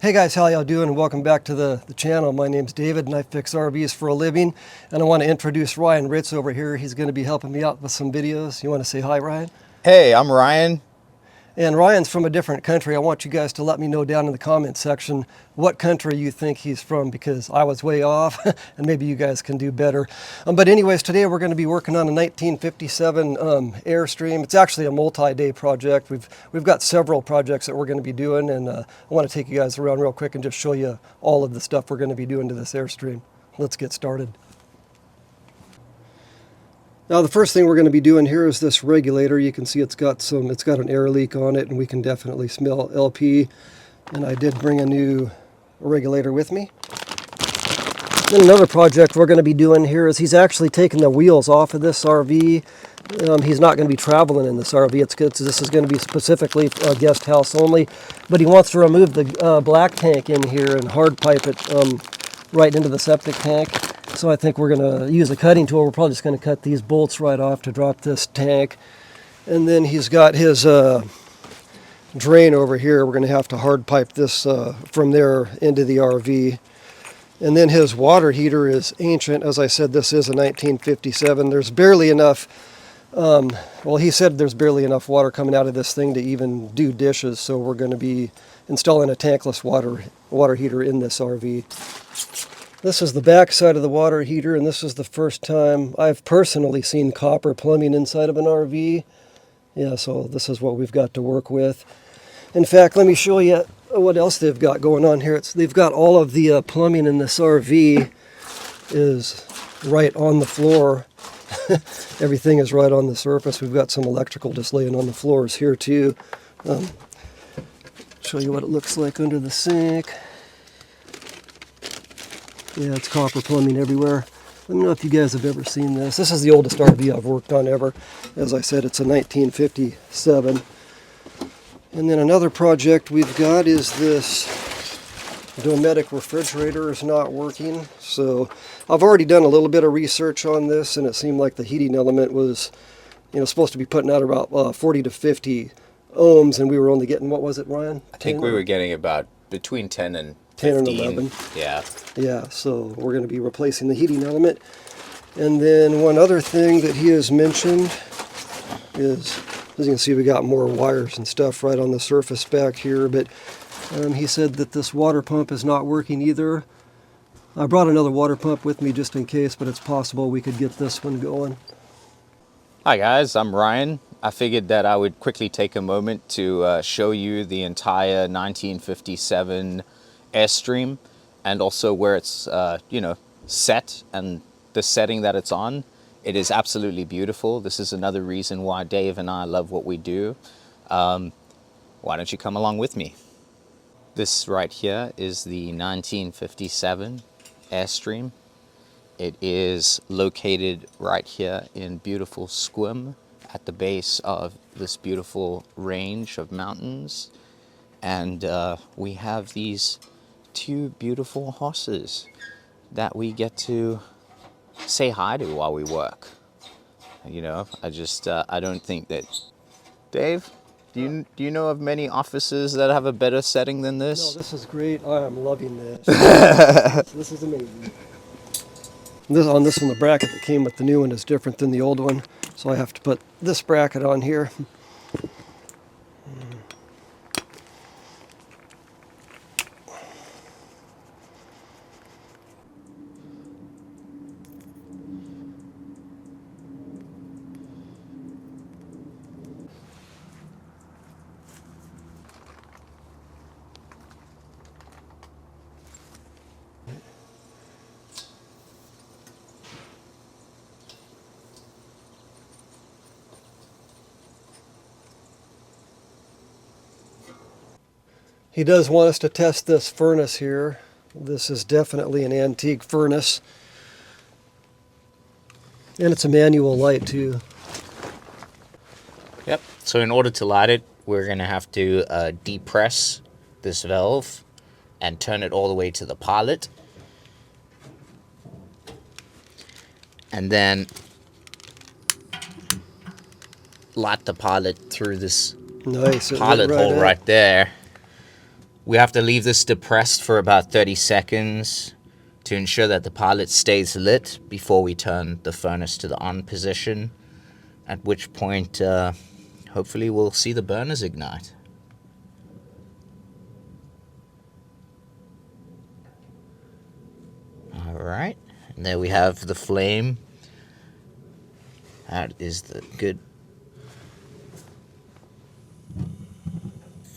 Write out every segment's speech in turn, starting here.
Hey guys, how y'all doing? Welcome back to the channel. My name's David and I fix RVs for a living. And I want to introduce Ryan Ritz over here. He's going to be helping me out with some videos. You want to say hi, Ryan? Hey, I'm Ryan. And Ryan's from a different country. I want you guys to let me know down in the comment section what country you think he's from, because I was way off and maybe you guys can do better. But anyways, today we're going to be working on a 1957 Airstream. It's actually a multi-day project. We've got several projects that we're going to be doing, and I want to take you guys around real quick and just show you all of the stuff we're going to be doing to this Airstream. Let's get started. Now the first thing we're going to be doing here is this regulator. You can see it's got an air leak on it, and we can definitely smell LP. And I did bring a new regulator with me. Then another project we're going to be doing here is he's actually taking the wheels off of this RV. He's not going to be traveling in this RV. This is going to be specifically a guest house only. But he wants to remove the black tank in here and hard pipe it right into the septic tank. So I think we're going to use a cutting tool. We're probably just going to cut these bolts right off to drop this tank. And then he's got his drain over here. We're going to have to hard pipe this from there into the RV. And then his water heater is ancient. As I said, this is a 1957. There's barely enough, well, he said there's barely enough water coming out of this thing to even do dishes. So we're going to be installing a tankless water heater in this RV. This is the back side of the water heater, and this is the first time I've personally seen copper plumbing inside of an RV. Yeah, so this is what we've got to work with. In fact, let me show you what else they've got going on here. They've got all of the plumbing in this RV is right on the floor. Everything is right on the surface. We've got some electrical just laying on the floors here too. Show you what it looks like under the sink. Yeah, it's copper plumbing everywhere. Let me know if you guys have ever seen this. This is the oldest RV I've worked on ever. As I said, it's a 1957. And then another project we've got is this Dometic refrigerator is not working. So I've already done a little bit of research on this, and it seemed like the heating element was, supposed to be putting out about 40 to 50 ohms, and we were only getting, what was it, Ryan? I think we were getting about between 10 and 10 and 15. 11. Yeah, so we're going to be replacing the heating element. And then one other thing that he has mentioned is, as you can see, we got more wires and stuff right on the surface back here, but he said that this water pump is not working either. I brought another water pump with me just in case, but it's possible we could get this one going. Hi guys, I'm Ryan. I figured that I would quickly take a moment to show you the entire 1957 Airstream, and also where it's set and the setting that it's on. It is absolutely beautiful. This is another reason why Dave and I love what we do. Why don't you come along with me? This right here is the 1957 Airstream. It is located right here in beautiful Squim at the base of this beautiful range of mountains. And we have these two beautiful horses that we get to say hi to while we work. I don't think that... Dave, do you know of many offices that have a better setting than this? No, this is great. I am loving this. This is amazing. On this one, the bracket that came with the new one is different than the old one, so I have to put this bracket on here. He does want us to test this furnace here. This is definitely an antique furnace. And it's a manual light too. Yep. So in order to light it, we're going to have to depress this valve and turn it all the way to the pilot. And then light the pilot through this nice. pilot hole right there, We have to leave this depressed for about 30 seconds to ensure that the pilot stays lit before we turn the furnace to the on position, at which point hopefully we'll see the burners ignite. Alright, and there we have the flame. That is the good.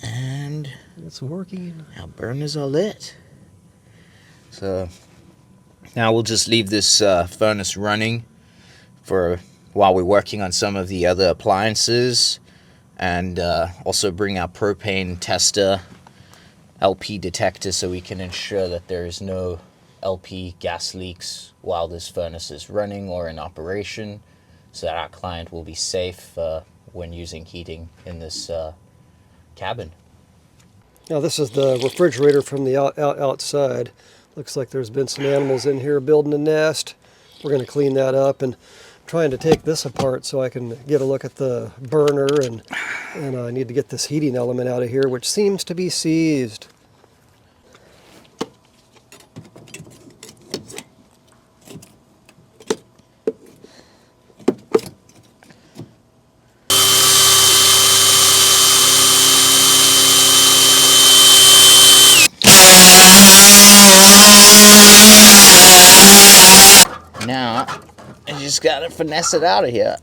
And it's working. our burners are lit. So now we'll just leave this furnace running for while we're working on some of the other appliances, and also bring our propane tester LP detector so we can ensure that there is no LP gas leaks while this furnace is running or in operation, so that our client will be safe when using heating in this cabin. Now this is the refrigerator from the outside. Looks like there's been some animals in here building a nest. We're going to clean that up, and I'm trying to take this apart so I can get a look at the burner, and I need to get this heating element out of here, which seems to be seized. Now, I just gotta finesse it out of here.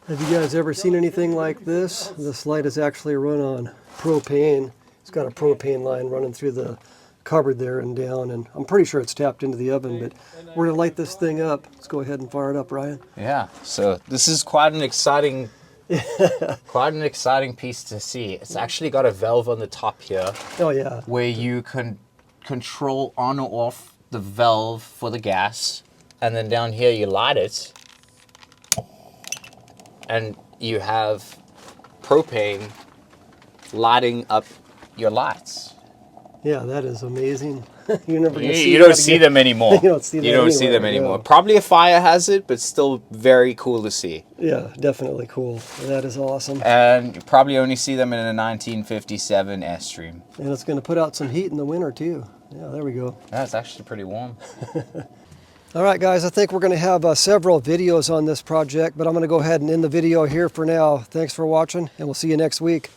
Have you guys ever seen anything like this? This light is actually run on propane. It's got a propane line running through the cupboard there and down, and I'm pretty sure it's tapped into the oven, but we're gonna light this thing up. Let's go ahead and fire it up, Ryan. Yeah, so this is quite an exciting piece to see. It's actually got a valve on the top here. Oh yeah. Where you can control on or off the valve for the gas, and then down here you light it, and you have propane lighting up your lights. Yeah, that is amazing. You don't see them anymore. You don't see them anymore. No. Probably a fire hazard, but still very cool to see. Yeah, definitely cool. That is awesome. And you probably only see them in a 1957 Airstream. And it's going to put out some heat in the winter too. Yeah, there we go. Yeah, it's actually pretty warm. All right, guys, I think we're going to have several videos on this project, but I'm going to go ahead and end the video here for now. Thanks for watching, and we'll see you next week.